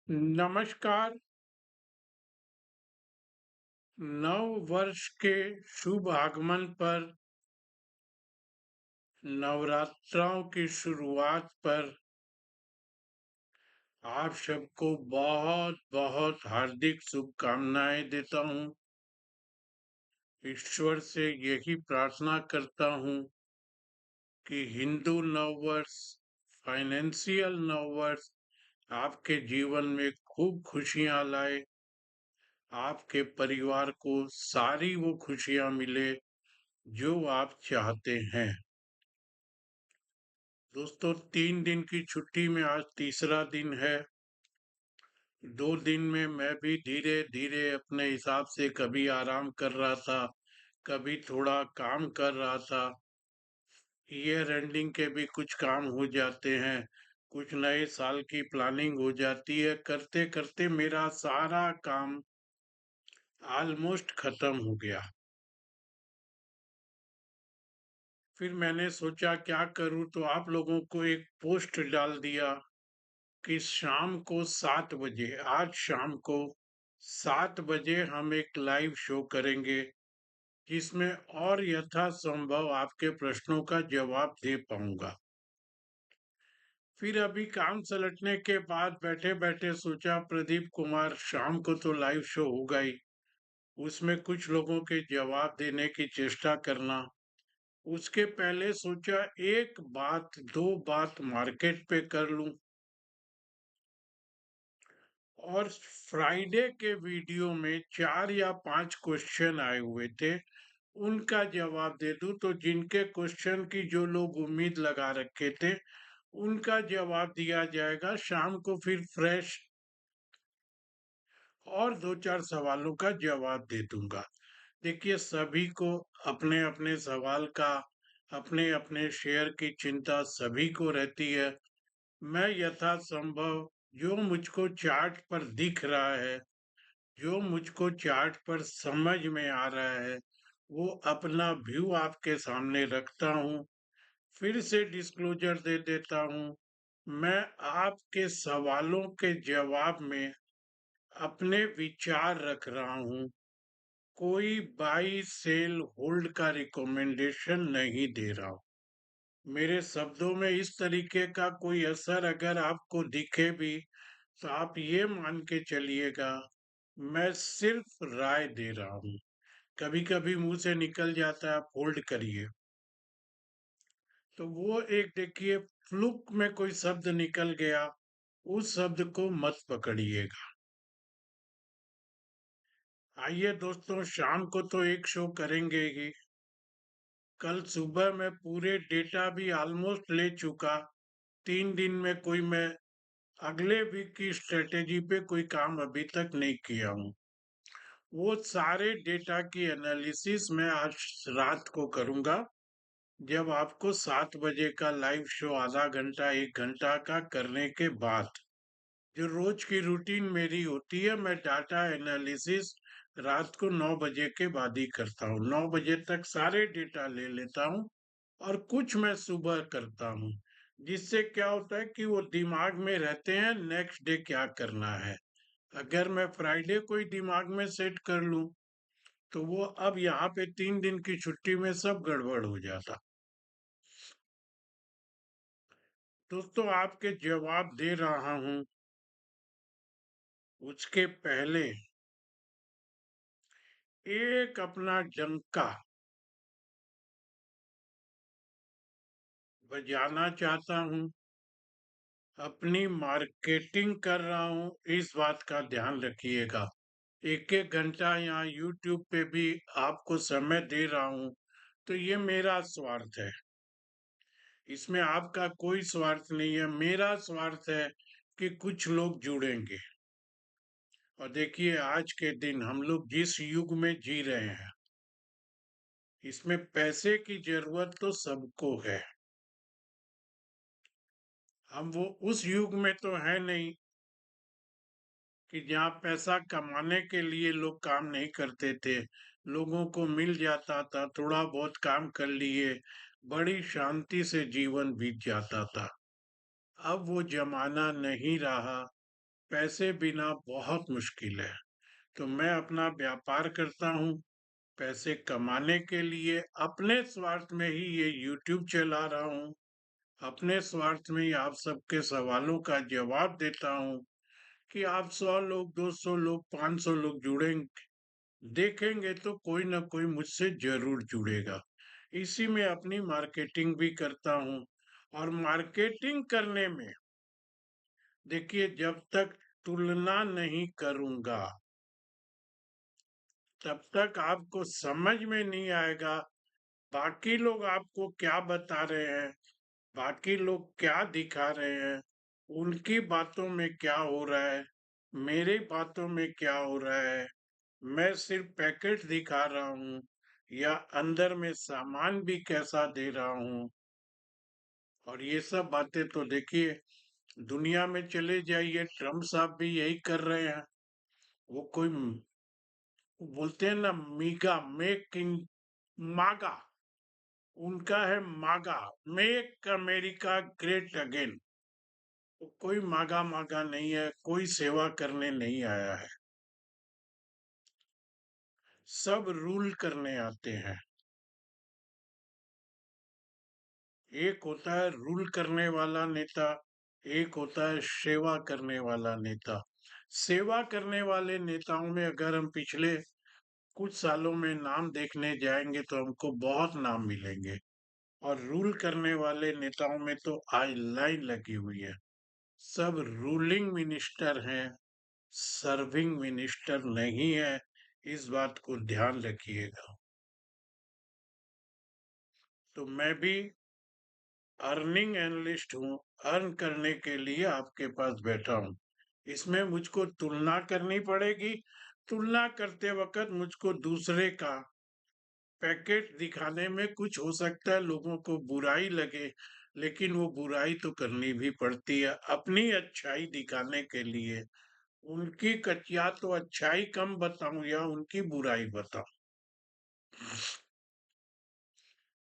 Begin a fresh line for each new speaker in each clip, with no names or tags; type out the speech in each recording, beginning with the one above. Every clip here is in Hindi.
नमस्कार। नव वर्ष के शुभ आगमन पर, नवरात्रों की शुरुआत पर आप सबको बहुत बहुत हार्दिक शुभकामनाएं देता हूं। ईश्वर से यही प्रार्थना करता हूं कि हिंदू नववर्ष, फाइनेंशियल नववर्ष आपके जीवन में खूब खुशियां लाए, आपके परिवार को सारी वो खुशियां मिले जो आप चाहते हैं। दोस्तों, 3 दिन की छुट्टी में आज तीसरा दिन है। 2 दिन में मैं भी धीरे धीरे अपने हिसाब से कभी आराम कर रहा था, कभी थोड़ा काम कर रहा था। ईयर एंडिंग के भी कुछ काम हो जाते हैं, कुछ नए साल की प्लानिंग हो जाती है। करते करते मेरा सारा काम ऑलमोस्ट खत्म हो गया। फिर मैंने सोचा क्या करूं, तो आप लोगों को एक पोस्ट डाल दिया कि शाम को 7 बजे, आज शाम को 7 बजे हम एक लाइव शो करेंगे, जिसमें और यथासंभव आपके प्रश्नों का जवाब दे पाऊंगा। फिर अभी काम सलटने के बाद बैठे बैठे सोचा, प्रदीप कुमार शाम को तो लाइव शो होगा ही, उसमें कुछ लोगों के जवाब देने की चेष्टा करना। उसके पहले सोचा एक बात दो बात मार्केट पे कर लूं, और फ्राइडे के वीडियो में 4 या 5 क्वेश्चन आए हुए थे, उनका जवाब दे दूं। तो जिनके क्वेश्चन की जो लोग उम्मीद लगा रखे थे, उनका जवाब दिया जाएगा शाम को। फिर फ्रेश और 2 4 सवालों का जवाब दे दूंगा। देखिए, सभी को अपने अपने सवाल का, अपने अपने शेयर की चिंता सभी को रहती है। मैं यथासंभव जो मुझको चार्ट पर दिख रहा है, जो मुझको चार्ट पर समझ में आ रहा है, वो अपना व्यू आपके सामने रखता हूँ। फिर से डिस्क्लोजर दे देता हूँ, मैं आपके सवालों के जवाब में अपने विचार रख रहा हूँ। कोई बाई सेल होल्ड का रिकमेंडेशन नहीं दे रहा हूँ। मेरे शब्दों में इस तरीके का कोई असर अगर आपको दिखे भी, तो आप ये मान के चलिएगा, मैं सिर्फ राय दे रहा हूँ। कभी कभी मुंह से निकल जाता है, आप होल्ड करिए, तो वो एक देखिए, फ्लुक में कोई शब्द निकल गया, उस शब्द को मत पकड़िएगा। आइए दोस्तों, शाम को तो एक शो करेंगे ही। कल सुबह मैं पूरे डेटा भी ऑलमोस्ट ले चुका। 3 दिन में कोई मैं अगले वीक की स्ट्रेटेजी पे कोई काम अभी तक नहीं किया हूँ। वो सारे डेटा की एनालिसिस मैं आज रात को करूंगा, जब आपको 7 बजे का लाइव शो आधा घंटा 1 घंटा का करने के बाद। जो रोज की रूटीन मेरी होती है, मैं डाटा एनालिसिस रात को 9 बजे के बाद ही करता हूँ। 9 बजे तक सारे डेटा ले लेता हूँ, और कुछ मैं सुबह करता हूँ, जिससे क्या होता है कि वो दिमाग में रहते हैं नेक्स्ट डे क्या करना है। अगर मैं फ्राइडे को ही दिमाग में सेट कर लूं, तो वो अब यहाँ पे 3 दिन की छुट्टी में सब गड़बड़ हो जाता। दोस्तों, आपके जवाब दे रहा हूं, उसके पहले एक अपना डंका बजाना चाहता हूं। अपनी मार्केटिंग कर रहा हूं, इस बात का ध्यान रखिएगा। एक एक घंटा यहाँ यूट्यूब पे भी आपको समय दे रहा हूं, तो ये मेरा स्वार्थ है। इसमें आपका कोई स्वार्थ नहीं है, मेरा स्वार्थ है कि कुछ लोग जुड़ेंगे। और देखिए, आज के दिन हम लोग जिस युग में जी रहे हैं, इसमें पैसे की जरूरत तो सबको है। हम वो उस युग में तो है नहीं कि जहाँ पैसा कमाने के लिए लोग काम नहीं करते थे। लोगों को मिल जाता था, थोड़ा बहुत काम कर लिए, बड़ी शांति से जीवन बीत जाता था। अब वो जमाना नहीं रहा। पैसे बिना बहुत मुश्किल है। तो मैं अपना व्यापार करता हूँ पैसे कमाने के लिए, अपने स्वार्थ में ही ये यूट्यूब चला रहा हूँ, अपने स्वार्थ में ही आप सबके सवालों का जवाब देता हूँ कि आप 100 लोग, 200 लोग, 500 लोग जुड़ेंगे, देखेंगे तो कोई ना कोई मुझसे जरूर जुड़ेगा। इसी में अपनी मार्केटिंग भी करता हूँ। और मार्केटिंग करने में देखिए, जब तक तुलना नहीं करूंगा तब तक आपको समझ में नहीं आएगा बाकी लोग आपको क्या बता रहे हैं, बाकी लोग क्या दिखा रहे हैं, उनकी बातों में क्या हो रहा है, मेरी बातों में क्या हो रहा है। मैं सिर्फ पैकेट दिखा रहा हूँ या अंदर में सामान भी कैसा दे रहा हूँ। और ये सब बातें तो देखिए, दुनिया में चले जाइए, ट्रम्प साहब भी यही कर रहे हैं। वो कोई बोलते हैं ना, मीगा, मेक इन मागा, उनका है मागा, मेक अमेरिका ग्रेट अगेन। कोई मागा मागा नहीं है, कोई सेवा करने नहीं आया है, सब रूल करने आते हैं। एक होता है रूल करने वाला नेता, एक होता है सेवा करने वाला नेता। सेवा करने वाले नेताओं में अगर हम पिछले कुछ सालों में नाम देखने जाएंगे तो हमको बहुत नाम मिलेंगे। और रूल करने वाले नेताओं में तो आज लाइन लगी हुई है, सब रूलिंग मिनिस्टर हैं, सर्विंग मिनिस्टर नहीं है। इस बात को ध्यान रखिएगा। तो मैं भी अर्निंग एनालिस्ट हूँ, अर्न करने के लिए आपके पास बैठा हूँ। इसमें मुझको तुलना करनी पड़ेगी, तुलना करते वक्त मुझको दूसरे का पैकेट दिखाने में कुछ हो सकता है लोगों को बुराई लगे, लेकिन वो बुराई तो करनी भी पड़ती है अपनी अच्छाई दिखाने के लिए। उनकी या तो अच्छाई कम बताऊं या उनकी बुराई बताऊं।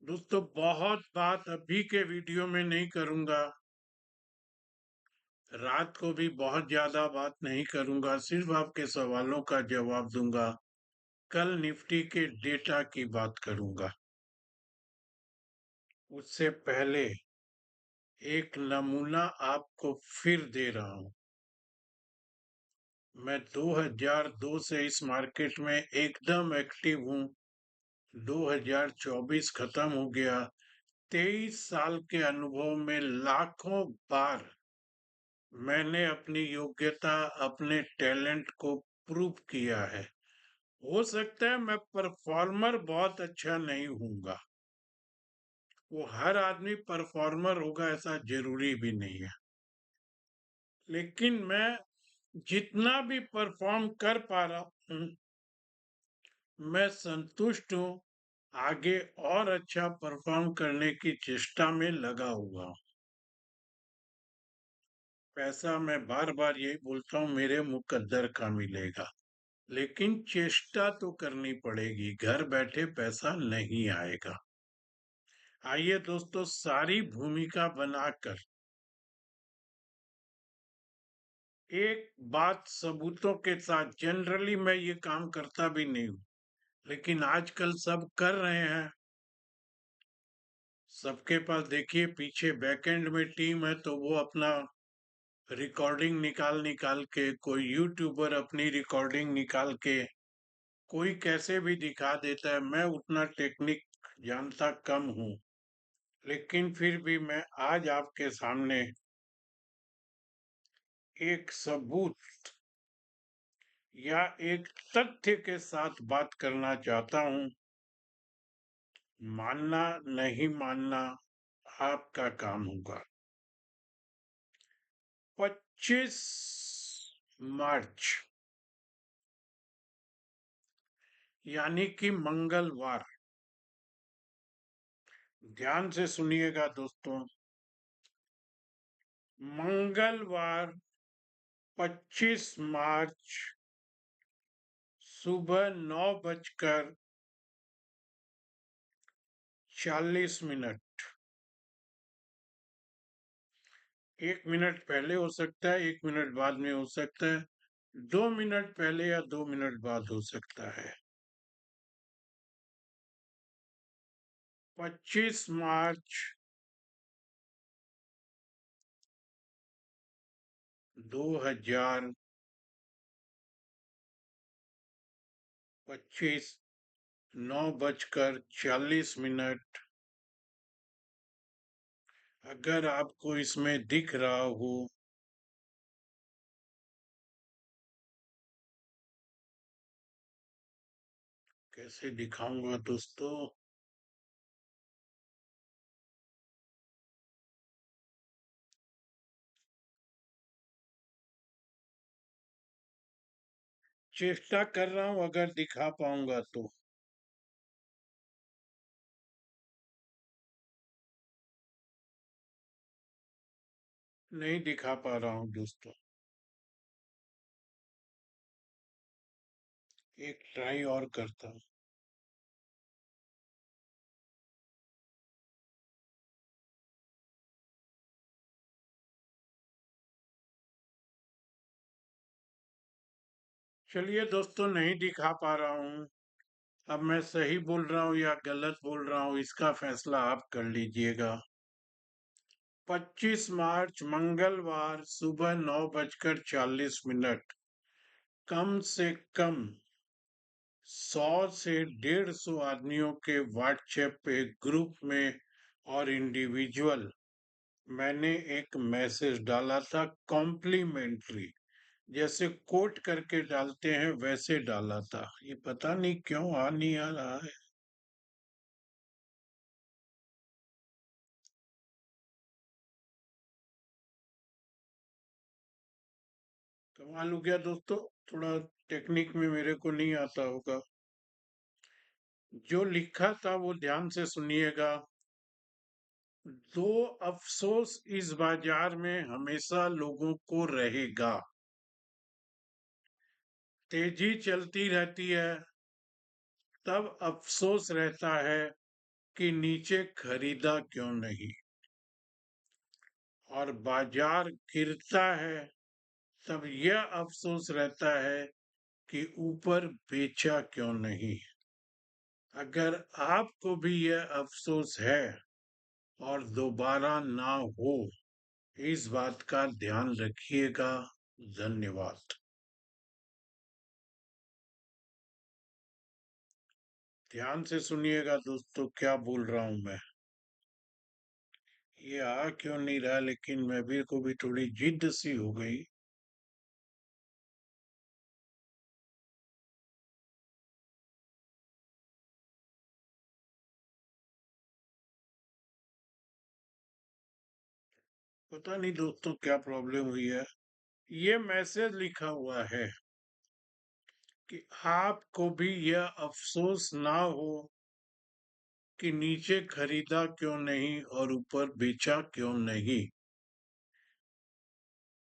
दोस्तों, बहुत बात अभी के वीडियो में नहीं करूंगा, रात को भी बहुत ज्यादा बात नहीं करूंगा, सिर्फ आपके सवालों का जवाब दूंगा। कल निफ्टी के डेटा की बात करूंगा। उससे पहले एक नमूना आपको फिर दे रहा हूं। मैं 2002 से इस मार्केट में एकदम एक्टिव हूं। 2024 खत्म हो गया, 23 साल के अनुभव में लाखों बार मैंने अपनी योग्यता, अपने टैलेंट को प्रूव किया है। हो सकता है मैं परफॉर्मर बहुत अच्छा नहीं हूँगा, वो हर आदमी परफॉर्मर होगा ऐसा जरूरी भी नहीं है, लेकिन मैं जितना भी परफॉर्म कर पा रहा हूँ मैं संतुष्ट हूँ। आगे और अच्छा परफॉर्म करने की चेष्टा में लगा हुआ हूँ। पैसा, मैं बार बार यही बोलता हूँ, मेरे मुकद्दर का मिलेगा, लेकिन चेष्टा तो करनी पड़ेगी, घर बैठे पैसा नहीं आएगा। आइए दोस्तों, सारी भूमिका बनाकर एक बात सबूतों के साथ, जनरली मैं ये काम करता भी नहीं हूँ लेकिन आजकल सब कर रहे हैं। सबके पास देखिए पीछे बैकएंड में टीम है, तो वो अपना रिकॉर्डिंग निकाल निकाल के, कोई यूट्यूबर अपनी रिकॉर्डिंग निकाल के, कोई कैसे भी दिखा देता है। मैं उतना टेक्निक जानता कम हूँ, लेकिन फिर भी मैं आज आपके सामने एक सबूत या एक तथ्य के साथ बात करना चाहता हूँ। मानना नहीं मानना आपका काम होगा। 25 मार्च यानी कि मंगलवार, ध्यान से सुनिएगा दोस्तों, मंगलवार 25 मार्च सुबह 9:40 1 मिनट पहले हो सकता है, 1 मिनट बाद में हो सकता है, 2 मिनट पहले या 2 मिनट बाद हो सकता है। 25 मार्च 2025, 9:40 अगर आपको इसमें दिख रहा हो। कैसे दिखाऊंगा दोस्तों? चेष्टा कर रहा हूं, अगर दिखा पाऊंगा तो। नहीं दिखा पा रहा हूं दोस्तों। एक ट्राई और करता हूं। चलिए दोस्तों, नहीं दिखा पा रहा हूं। अब मैं सही बोल रहा हूं या गलत बोल रहा हूं, इसका फैसला आप कर लीजिएगा। 25 मार्च मंगलवार सुबह 9:40 कम से कम 100 से 150 आदमियों के व्हाट्सएप पे ग्रुप में और इंडिविजुअल मैंने एक मैसेज डाला था, कॉम्प्लीमेंट्री, जैसे कोट करके डालते हैं वैसे डाला था। ये पता नहीं क्यों आ नहीं आ रहा है। कमाल हो गया दोस्तों। थोड़ा टेक्निक में मेरे को नहीं आता होगा। जो लिखा था वो ध्यान से सुनिएगा। दो अफसोस इस बाजार में हमेशा लोगों को रहेगा। तेजी चलती रहती है, तब अफसोस रहता है कि नीचे खरीदा क्यों नहीं। और बाजार गिरता है, तब यह अफसोस रहता है कि ऊपर बेचा क्यों नहीं। अगर आपको भी यह अफसोस है और दोबारा ना हो, इस बात का ध्यान रखिएगा। धन्यवाद। ध्यान से सुनिएगा दोस्तों, क्या बोल रहा हूं मैं। ये आ क्यों नहीं रहा, लेकिन मैं भी को भी थोड़ी जिद सी हो गई। पता नहीं दोस्तों क्या प्रॉब्लम हुई है। ये मैसेज लिखा हुआ है कि आपको भी यह अफसोस ना हो कि नीचे खरीदा क्यों नहीं और ऊपर बेचा क्यों नहीं।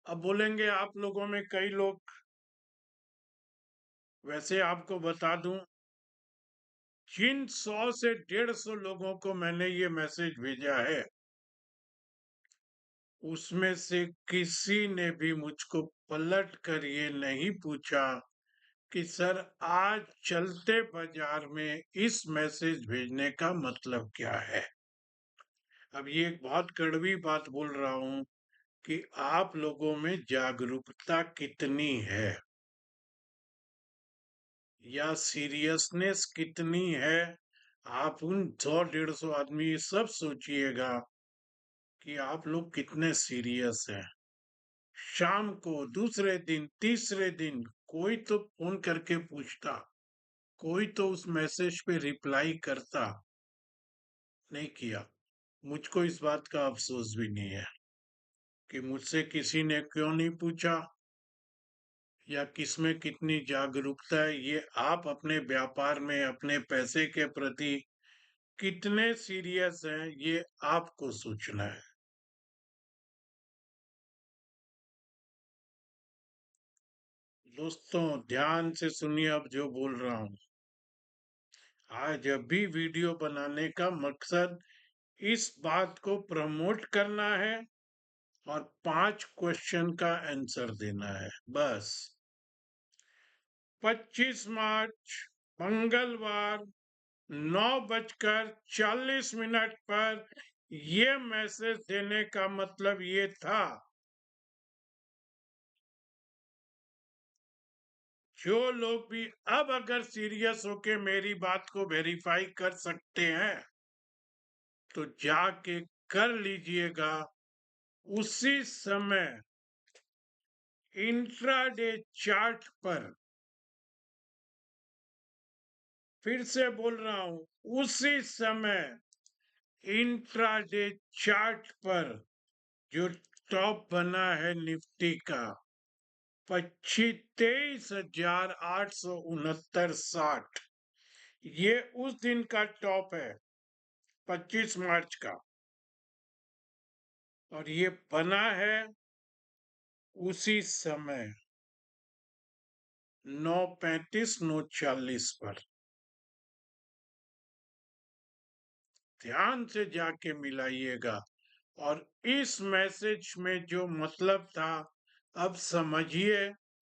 अब बोलेंगे आप लोगों में कई लोग, वैसे आपको बता दूं, जिन 100 से 150 लोगों को मैंने ये मैसेज भेजा है, उसमें से किसी ने भी मुझको पलट कर ये नहीं पूछा कि सर आज चलते बाजार में इस मैसेज भेजने का मतलब क्या है। अब ये एक बहुत कड़वी बात बोल रहा हूं कि आप लोगों में जागरूकता कितनी है या सीरियसनेस कितनी है। आप उन 100 150 आदमी सब सोचिएगा कि आप लोग कितने सीरियस हैं। शाम को, दूसरे दिन, तीसरे दिन कोई तो फोन करके पूछता, कोई तो उस मैसेज पे रिप्लाई करता। नहीं किया। मुझको इस बात का अफसोस भी नहीं है कि मुझसे किसी ने क्यों नहीं पूछा या किसमें कितनी जागरूकता है। ये आप अपने व्यापार में अपने पैसे के प्रति कितने सीरियस हैं, ये आपको सोचना है। दोस्तों ध्यान से सुनिए, अब जो बोल रहा हूं। आज अभी वीडियो बनाने का मकसद इस बात को प्रमोट करना है और 5 क्वेश्चन का आंसर देना है बस। 25 मार्च मंगलवार 9:40 पर ये मैसेज देने का मतलब ये था, जो लोग भी अब अगर सीरियस होके मेरी बात को वेरीफाई कर सकते हैं तो जाके कर लीजिएगा। उसी समय इंट्राडे चार्ट पर, फिर से बोल रहा हूं, उसी समय इंट्राडे चार्ट पर जो टॉप बना है निफ्टी का 23,869.60, ये उस दिन का टॉप है 25 मार्च का, और ये बना है उसी समय 9:35 9:40 पर। ध्यान से जाके मिलाइएगा। और इस मैसेज में जो मतलब था, अब समझिए,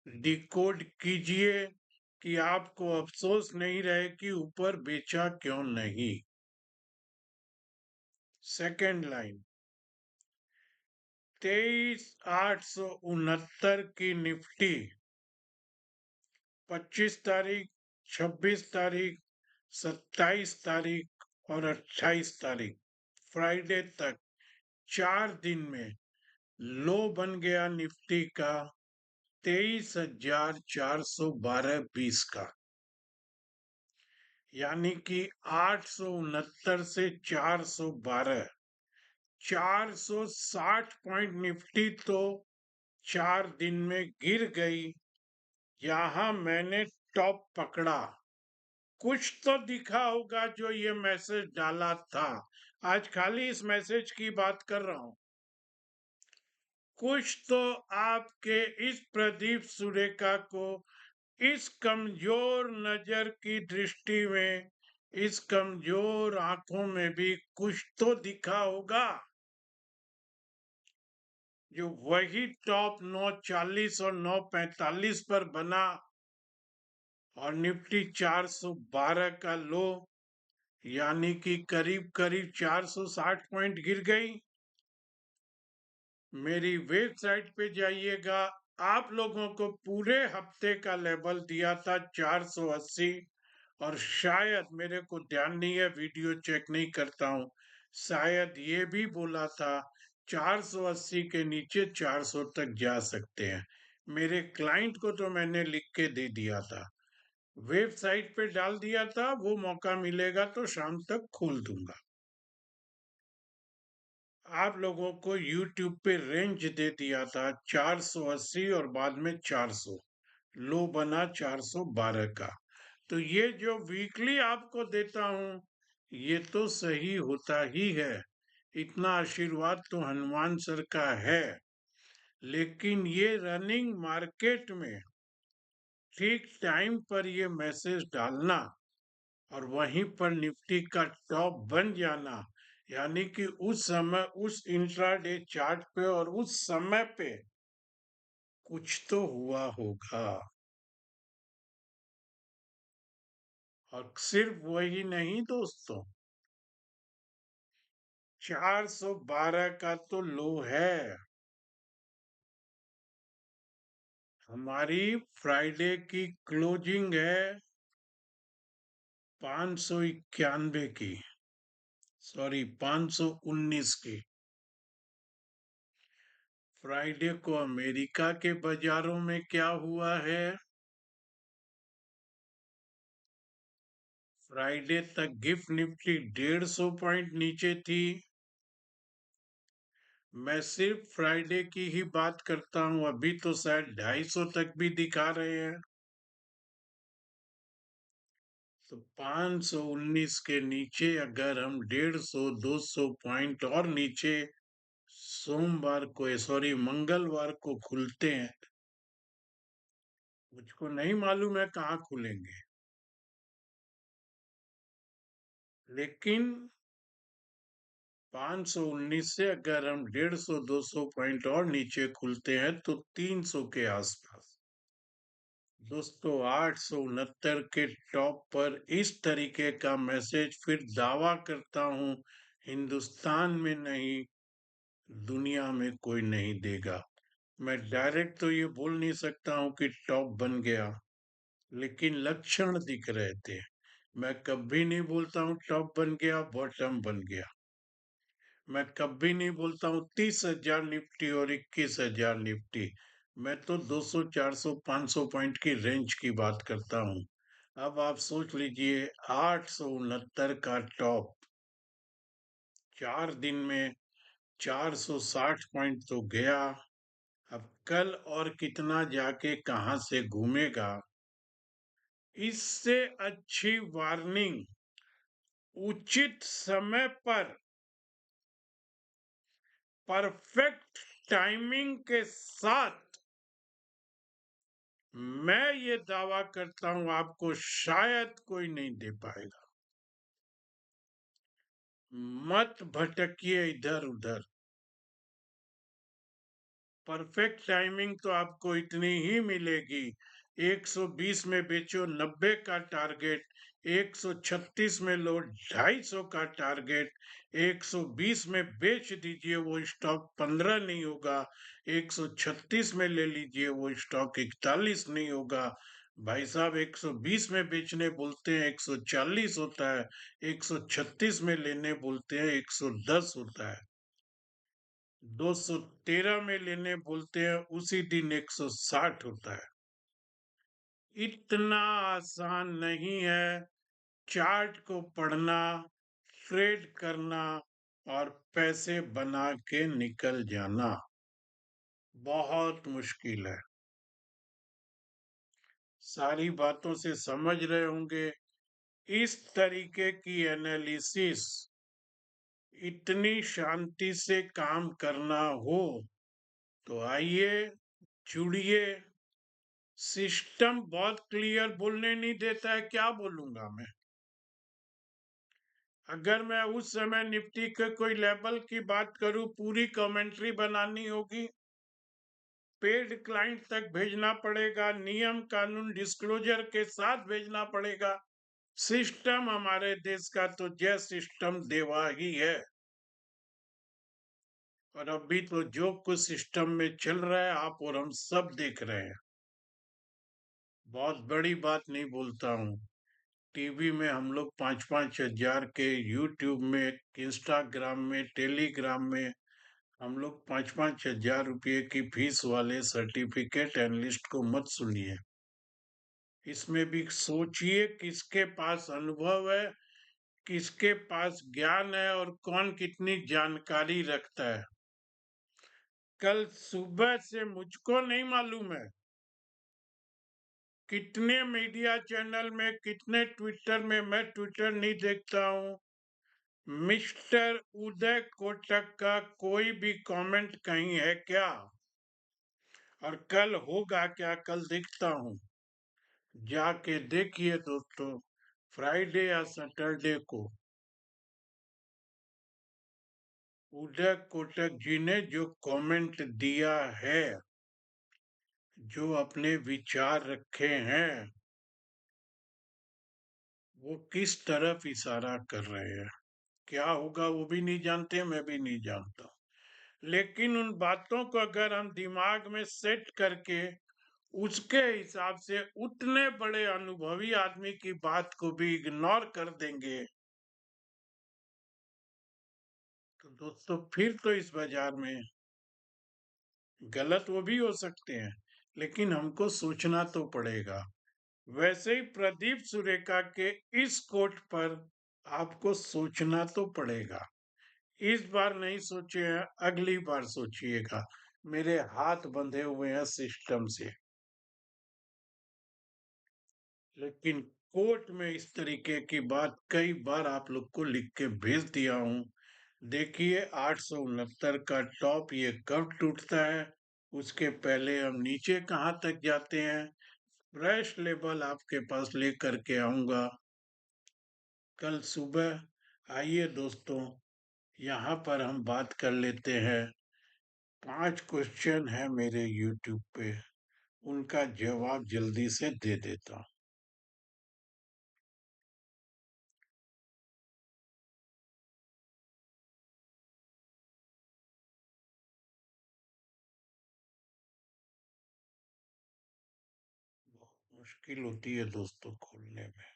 डिकोड कीजिए कि आपको अफसोस नहीं रहे कि ऊपर बेचा क्यों नहीं। सेकेंड लाइन, 23,869 की निफ्टी 25 तारीख, 26 तारीख, 27 तारीख और 28 तारीख, फ्राइडे तक 4 दिन में लो बन गया निफ्टी का 23,412.20 का, यानी कि 869 से 412, 460 पॉइंट निफ्टी तो 4 दिन में गिर गई। यहां मैंने टॉप पकड़ा, कुछ तो दिखा होगा जो ये मैसेज डाला था। आज खाली इस मैसेज की बात कर रहा हूं। कुछ तो आपके इस प्रदीप सुरेखा को इस कमजोर नजर की दृष्टि में, इस कमजोर आंखों में भी कुछ तो दिखा होगा, जो वही टॉप 9:40 और 9:45 पर बना और निफ्टी 412 का लो, यानी कि करीब करीब 460 पॉइंट गिर गई। मेरी वेबसाइट पे जाइएगा, आप लोगों को पूरे हफ्ते का लेवल दिया था 480, और शायद, मेरे को ध्यान नहीं है, वीडियो चेक नहीं करता हूं, शायद ये भी बोला था 480 के नीचे 400 तक जा सकते हैं। मेरे क्लाइंट को तो मैंने लिख के दे दिया था, वेबसाइट पे डाल दिया था, वो मौका मिलेगा तो शाम तक खोल दूंगा। आप लोगों को YouTube पे रेंज दे दिया था 480 और बाद में 400, लो बना 412 का। तो ये जो वीकली आपको देता हूं, ये तो सही होता ही है, इतना आशीर्वाद तो हनुमान सर का है। लेकिन ये रनिंग मार्केट में ठीक टाइम पर ये मैसेज डालना और वहीं पर निफ्टी का टॉप बन जाना, यानी कि उस समय उस इंट्राडे चार्ट पे और उस समय पे कुछ तो हुआ होगा। और सिर्फ वही नहीं दोस्तों, 412 का तो लो है। हमारी फ्राइडे की क्लोजिंग है 591 की, सॉरी 519 की। फ्राइडे को अमेरिका के बाजारों में क्या हुआ है? फ्राइडे तक गिफ्ट निफ्टी 150 पॉइंट नीचे थी। मैं सिर्फ फ्राइडे की ही बात करता हूं, अभी तो शायद 250 तक भी दिखा रहे हैं। तो 519 के नीचे अगर हम 150 200 पॉइंट और नीचे सोमवार को, सॉरी मंगलवार को खुलते हैं, मुझको नहीं मालूम है कहाँ खुलेंगे, लेकिन 519 से अगर हम 150-200 पॉइंट और नीचे खुलते हैं तो 300 के आसपास। दोस्तों 869 के टॉप पर इस तरीके का मैसेज फिर दावा करता हूं हिंदुस्तान में नहीं, दुनिया में कोई नहीं देगा। मैं डायरेक्ट तो ये बोल नहीं सकता हूं कि टॉप बन गया, लेकिन लक्षण दिख रहे थे। मैं कभी नहीं बोलता हूं टॉप बन गया, बॉटम बन गया। मैं कभी नहीं बोलता हूँ 30,000 निफ्टी और 21,000 निफ्टी। मैं तो 200, 400, 500 पॉइंट की रेंज की बात करता हूँ। अब आप सोच लीजिए 869 का टॉप 4 दिन में 460 पॉइंट तो गया। अब कल और कितना जाके कहां से घूमेगा? इससे अच्छी वार्निंग उचित समय पर परफेक्ट टाइमिंग के साथ मैं ये दावा करता हूं आपको शायद कोई नहीं दे पाएगा। मत भटकिए इधर उधर। परफेक्ट टाइमिंग तो आपको इतनी ही मिलेगी। 120 में बेचो 90 का टारगेट, 136 में लो 250 का टारगेट, 120 में बेच दीजिए वो स्टॉक 15 नहीं होगा, 136 में ले लीजिए वो स्टॉक 41 नहीं होगा। भाई साहब 120 में बेचने बोलते हैं 140 होता है, 136 में लेने बोलते हैं 110 होता है, 213 में लेने बोलते हैं उसी दिन 160 होता है। इतना आसान नहीं है चार्ट को पढ़ना, ट्रेड करना और पैसे बना के निकल जाना। बहुत मुश्किल है। सारी बातों से समझ रहे होंगे। इस तरीके की एनालिसिस इतनी शांति से काम करना हो तो आइए जुड़िए। सिस्टम बहुत क्लियर बोलने नहीं देता है, क्या बोलूंगा मैं? अगर मैं उस समय निफ्टी के कोई लेवल की बात करूं, पूरी कमेंट्री बनानी होगी, पेड क्लाइंट तक भेजना पड़ेगा, नियम कानून डिस्क्लोजर के साथ भेजना पड़ेगा। सिस्टम हमारे देश का तो जय सिस्टम देवा ही है। और अभी तो जो कुछ सिस्टम में चल रहा है आप और हम सब देख रहे हैं। बहुत बड़ी बात नहीं बोलता हूँ। टीवी में हम लोग 5-5 हजार के, यूट्यूब में, इंस्टाग्राम में, टेलीग्राम में हम लोग 5-5 हजार रुपये की फीस वाले सर्टिफिकेट एनालिस्ट को मत सुनिए। इसमें भी सोचिए किसके पास अनुभव है, किसके पास ज्ञान है और कौन कितनी जानकारी रखता है। कल सुबह से मुझको नहीं मालूम है कितने मीडिया चैनल में, कितने ट्विटर में, मैं ट्विटर नहीं देखता हूँ, मिस्टर उदय कोटक का कोई भी कमेंट कहीं है क्या? और कल होगा क्या? कल देखता हूँ, जाके देखिए दोस्तों, फ्राइडे या सैटरडे को उदय कोटक जी ने जो कमेंट दिया है, जो अपने विचार रखे हैं, वो किस तरफ इशारा कर रहे हैं। क्या होगा वो भी नहीं जानते, मैं भी नहीं जानता। लेकिन उन बातों को अगर हम दिमाग में सेट करके उसके हिसाब से उतने बड़े अनुभवी आदमी की बात को भी इग्नोर कर देंगे तो दोस्तों फिर तो इस बाजार में गलत वो भी हो सकते हैं, लेकिन हमको सोचना तो पड़ेगा। वैसे ही प्रदीप सुरेखा के इस कोट पर आपको सोचना तो पड़ेगा। इस बार नहीं सोचे हैं, अगली बार सोचिएगा। मेरे हाथ बंधे हुए हैं सिस्टम से। लेकिन कोर्ट में इस तरीके की बात कई बार आप लोग को लिख के भेज दिया हूं। देखिए 869 का टॉप ये कब टूटता है, उसके पहले हम नीचे कहां तक जाते हैं। फ्रेश लेवल आपके पास लेकर के आऊंगा कल सुबह। आइए दोस्तों, यहाँ पर हम बात कर लेते हैं। 5 क्वेश्चन है मेरे यूट्यूब पे, उनका जवाब जल्दी से दे देता हूँ। बहुत मुश्किल होती है दोस्तों खोलने में।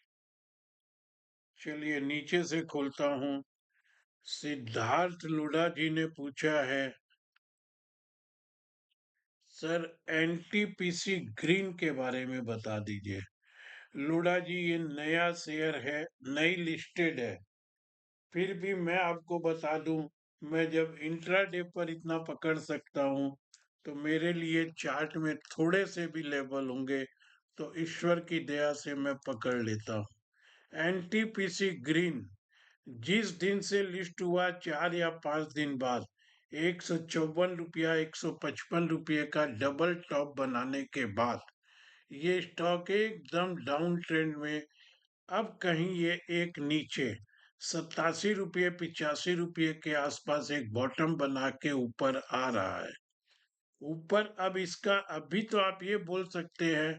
चलिए नीचे से खोलता हूँ। सिद्धार्थ लुडा जी ने पूछा है, सर एनटीपीसी ग्रीन के बारे में बता दीजिए। लुडा जी ये नया शेयर है, नई लिस्टेड है। फिर भी मैं आपको बता दूं, मैं जब इंट्राडे पर इतना पकड़ सकता हूं, तो मेरे लिए चार्ट में थोड़े से भी लेवल होंगे तो ईश्वर की दया से मैं पकड़ लेता हूं। एनटीपीसी ग्रीन जिस दिन से लिस्ट हुआ 4 या 5 दिन बाद 154 रुपया 155 रुपये का डबल टॉप बनाने के बाद ये स्टॉक एकदम डाउन ट्रेंड में, अब कहीं ये एक नीचे 87 रुपये 85 रुपये के आसपास एक बॉटम बना के ऊपर आ रहा है। ऊपर अब इसका अभी तो आप ये बोल सकते हैं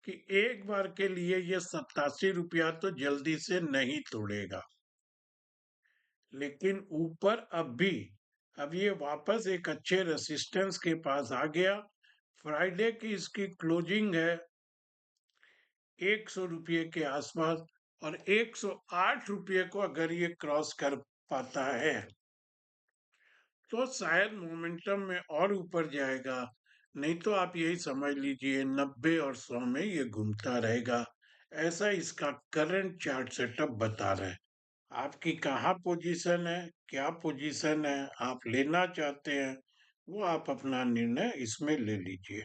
कि एक बार के लिए ये 87 रुपया तो जल्दी से नहीं तोड़ेगा, लेकिन ऊपर अब ये वापस एक अच्छे रेसिस्टेंस के पास आ गया। फ्राइडे की इसकी क्लोजिंग है 100 रुपये के आसपास, और 108 रुपये को अगर ये क्रॉस कर पाता है तो शायद मोमेंटम में और ऊपर जाएगा। नहीं तो आप यही समझ लीजिए 90 और 100 में ये घूमता रहेगा। ऐसा इसका करंट चार्ट सेटअप बता रहा है। आपकी कहाँ पोजीशन है, क्या पोजीशन है, आप लेना चाहते हैं, वो आप अपना निर्णय इसमें ले लीजिए।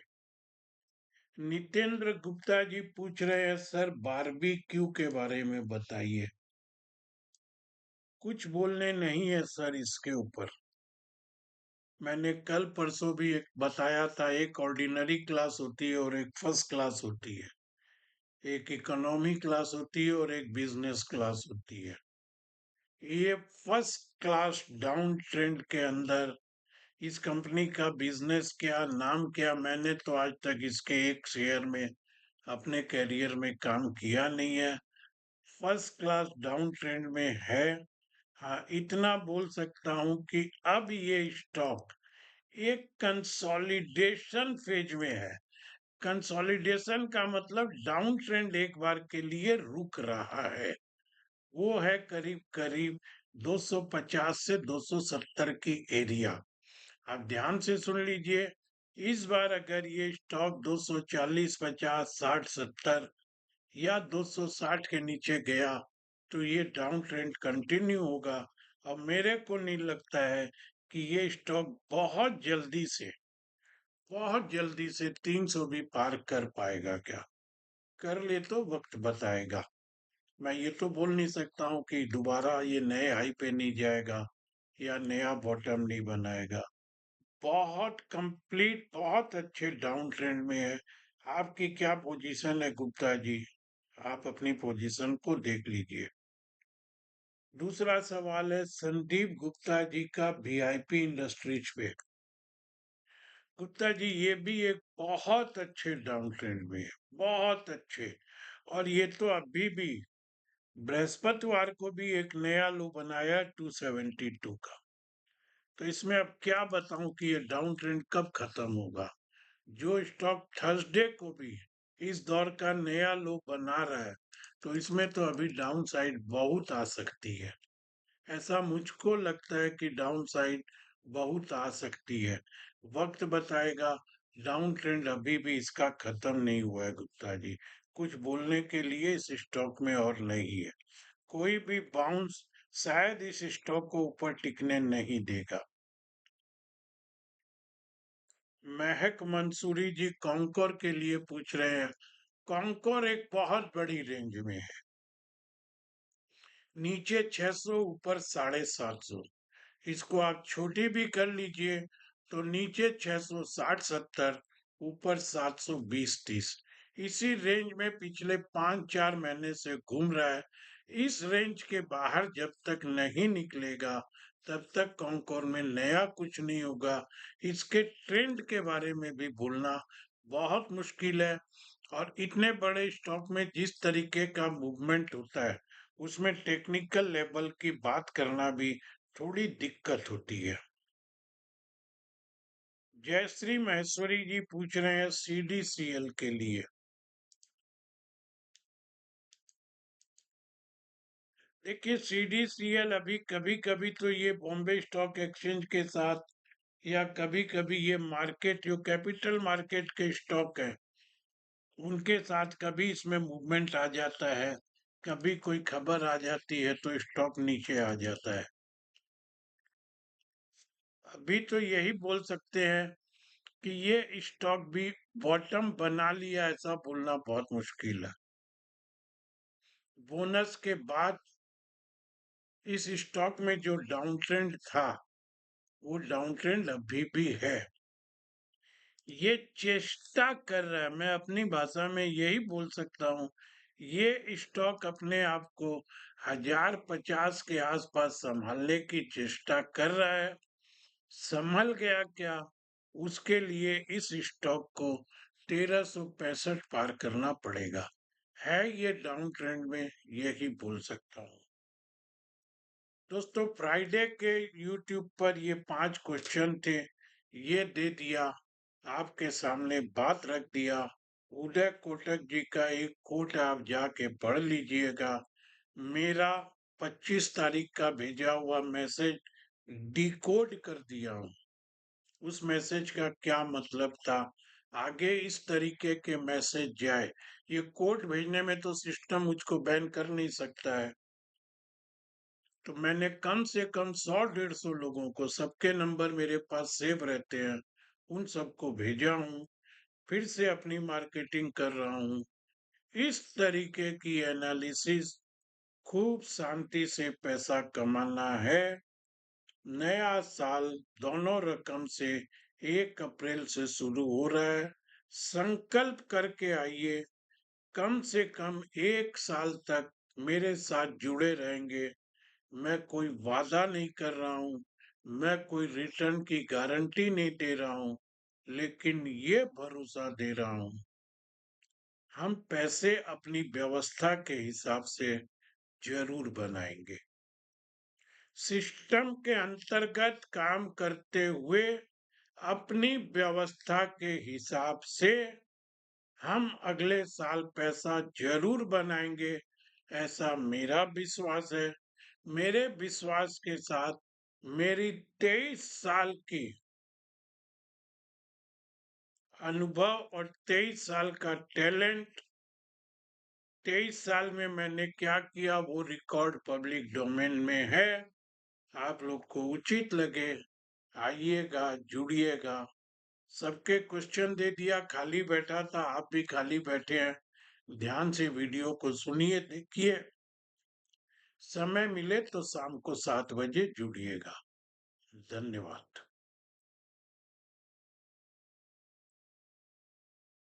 नितेंद्र गुप्ता जी पूछ रहे हैं, सर बारबेक्यू के बारे में बताइए। कुछ बोलने नहीं है सर इसके ऊपर। मैंने कल परसों भी एक बताया था, एक ऑर्डिनरी क्लास होती है और एक फर्स्ट क्लास होती है, एक इकोनॉमी क्लास होती है और एक बिजनेस क्लास होती है। ये फर्स्ट क्लास डाउन ट्रेंड के अंदर इस कंपनी का बिजनेस क्या, नाम क्या, मैंने तो आज तक इसके एक शेयर में अपने करियर में काम किया नहीं है। फर्स्ट क्लास डाउन ट्रेंड में है। हाँ इतना बोल सकता हूं कि अब ये स्टॉक एक कंसोलिडेशन फेज में है। कंसोलिडेशन का मतलब डाउन ट्रेंड एक बार के लिए रुक रहा है। वो है करीब करीब 250 से 270 की एरिया। आप ध्यान से सुन लीजिए, इस बार अगर ये स्टॉक 240 50 60 70 या 260 के नीचे गया तो ये डाउन ट्रेंड कंटिन्यू होगा। और मेरे को नहीं लगता है कि ये स्टॉक बहुत जल्दी से 300 भी पार कर पाएगा। क्या कर ले तो वक्त बताएगा। मैं ये तो बोल नहीं सकता हूँ कि दोबारा ये नए हाई पे नहीं जाएगा या नया बॉटम नहीं बनाएगा। बहुत कंप्लीट बहुत अच्छे डाउन ट्रेंड में है। आपकी क्या पोजीशन है गुप्ता जी, आप अपनी पोजीशन को देख लीजिए। दूसरा सवाल है संदीप गुप्ता जी का वीआईपी इंडस्ट्रीज पे। गुप्ता जी ये भी एक बहुत अच्छे डाउन ट्रेंड में है, बहुत अच्छे। और ये तो अभी भी बृहस्पतिवार को भी एक नया लो बनाया 272 का। तो इसमें अब क्या बताऊं कि ये डाउन ट्रेंड कब खत्म होगा। जो स्टॉक थर्सडे को भी इस दौर का नया लो बना रहा है, तो इसमें तो अभी डाउन साइड बहुत आ सकती है। ऐसा मुझको लगता है कि डाउन साइड बहुत आ सकती है। वक्त बताएगा। डाउन ट्रेंड अभी भी इसका खत्म नहीं हुआ है गुप्ता जी। कुछ बोलने के लिए इस स्टॉक में और नहीं है। कोई भी बाउंस शायद इस स्टॉक को ऊपर टिकने नहीं देगा। महक मंसूरी जी कॉन्कोर के लिए पूछ रहे हैं। कॉन्कोर एक बहुत बड़ी रेंज में है, नीचे 600 ऊपर 750। इसको आप छोटी भी कर लीजिए तो नीचे 660 70, ऊपर 720 30। इसी रेंज में पिछले 5 4 महीने से घूम रहा है। इस रेंज के बाहर जब तक नहीं निकलेगा तब तक कॉनकॉर में नया कुछ नहीं होगा। इसके ट्रेंड के बारे में भी बोलना बहुत मुश्किल है। और इतने बड़े स्टॉक में जिस तरीके का मूवमेंट होता है, उसमें टेक्निकल लेवल की बात करना भी थोड़ी दिक्कत होती है। जयश्री महेश्वरी जी पूछ रहे हैं CDCL के लिए। देखिए, CDCL अभी कभी कभी तो ये बॉम्बे स्टॉक एक्सचेंज के साथ, या कभी कभी ये मार्केट जो कैपिटल मार्केट के स्टॉक है उनके साथ कभी इसमें मूवमेंट आ जाता है। कभी कोई खबर आ जाती है तो स्टॉक नीचे आ जाता है। अभी तो यही बोल सकते हैं कि ये स्टॉक भी बॉटम बना लिया, ऐसा बोलना बहुत मुश्किल है। बोनस के बाद इस स्टॉक में जो डाउन ट्रेंड था, वो डाउन ट्रेंड अभी भी है। ये चेष्टा कर रहा है, मैं अपनी भाषा में यही बोल सकता हूँ, ये स्टॉक अपने आप को 1050 के आसपास संभालने की चेष्टा कर रहा है। संभल गया क्या, उसके लिए इस स्टॉक को 1365 पार करना पड़ेगा। है ये डाउन ट्रेंड में, यही बोल सकता हूँ। दोस्तों, फ्राइडे के यूट्यूब पर ये 5 क्वेश्चन थे, ये दे दिया, आपके सामने बात रख दिया। उदय कोटक जी का एक कोट आप जाके पढ़ लीजिएगा। मेरा 25 तारीख का भेजा हुआ मैसेज डिकोड कर दिया हूँ। उस मैसेज का क्या मतलब था, आगे इस तरीके के मैसेज जाए, ये कोड भेजने में तो सिस्टम मुझको बैन कर नहीं सकता है। तो मैंने कम से कम 100-150 लोगों को, सबके नंबर मेरे पास सेव रहते हैं, उन सबको भेजा हूँ। फिर से अपनी मार्केटिंग कर रहा हूँ। इस तरीके की एनालिसिस, खूब शांति से पैसा कमाना है। नया साल दोनों रकम से 1 अप्रैल से शुरू हो रहा है। संकल्प करके आइए, कम से कम 1 साल तक मेरे साथ जुड़े रहेंगे। मैं कोई वादा नहीं कर रहा हूँ, मैं कोई रिटर्न की गारंटी नहीं दे रहा हूँ, लेकिन ये भरोसा दे रहा हूँ, हम पैसे अपनी व्यवस्था के हिसाब से जरूर बनाएंगे। सिस्टम के अंतर्गत काम करते हुए अपनी व्यवस्था के हिसाब से हम अगले साल पैसा जरूर बनाएंगे, ऐसा मेरा विश्वास है। मेरे विश्वास के साथ मेरी 23 साल की अनुभव और 23 साल का टैलेंट, 23 साल में मैंने क्या किया वो रिकॉर्ड पब्लिक डोमेन में है। आप लोग को उचित लगे, आइएगा, जुड़िएगा। सबके क्वेश्चन दे दिया, खाली बैठा था, आप भी खाली बैठे हैं, ध्यान से वीडियो को सुनिए, देखिए। समय मिले तो शाम को 7 बजे जुड़िएगा। धन्यवाद।